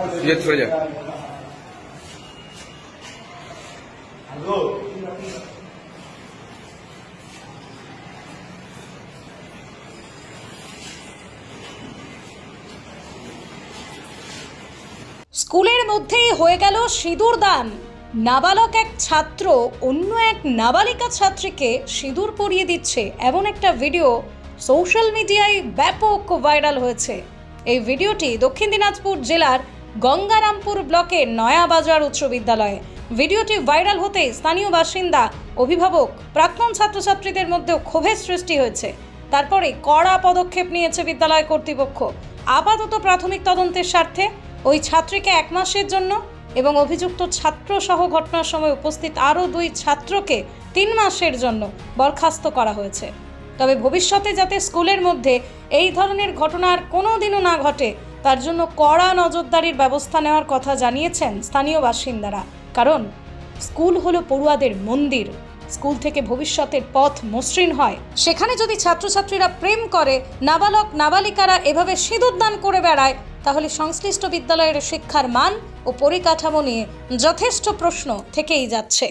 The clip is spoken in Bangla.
ये सर जा স্কুলের মধ্যেই হয়ে গেল সিঁদুর দান। নাবালক এক ছাত্র অন্য এক নাবালিকা ছাত্রীকে সিঁদুর পরিয়ে দিচ্ছে এমন একটা ভিডিও সোশ্যাল মিডিয়ায় ব্যাপক ভাইরাল হয়েছে। এই ভিডিওটি দক্ষিণ দিনাজপুর জেলার গঙ্গারামপুর ব্লকের নয়াবাজার উচ্চ বিদ্যালয়ে। ভিডিওটি ভাইরাল হতে স্থানীয় বাসিন্দা, অভিভাবক, প্রাক্তন ছাত্রছাত্রীদের মধ্যেও ক্ষোভের সৃষ্টি হয়েছে। তারপরে কড়া পদক্ষেপ নিয়েছে বিদ্যালয় কর্তৃপক্ষ। আপাতত প্রাথমিক তদন্তের স্বার্থে ওই ছাত্রীকে 1 মাসের জন্য এবং অভিযুক্ত ছাত্র সহ ঘটনার সময় উপস্থিত আরও 2 ছাত্রকে 3 মাসের জন্য বরখাস্ত করা হয়েছে। তবে ভবিষ্যতে যাতে স্কুলের মধ্যে এই ধরনের ঘটনা আর কোনোদিনও না ঘটে তার জন্য কড়া নজরদারির ব্যবস্থা নেওয়ার কথা জানিয়েছেন স্থানীয় বাসিন্দারা। কারণ স্কুল হলো পড়ুয়াদের মন্দির। স্কুল থেকে ভবিষ্যতের পথ মসৃণ হয়। সেখানে যদি ছাত্রছাত্রীরা প্রেম করে, নাবালক নাবালিকারা এভাবে সিঁদুর দান করে বেড়ায়, তাহলে সংশ্লিষ্ট বিদ্যালয়ের শিক্ষার মান ও পরিকাঠামো নিয়ে যথেষ্ট প্রশ্ন থেকেই যাচ্ছে।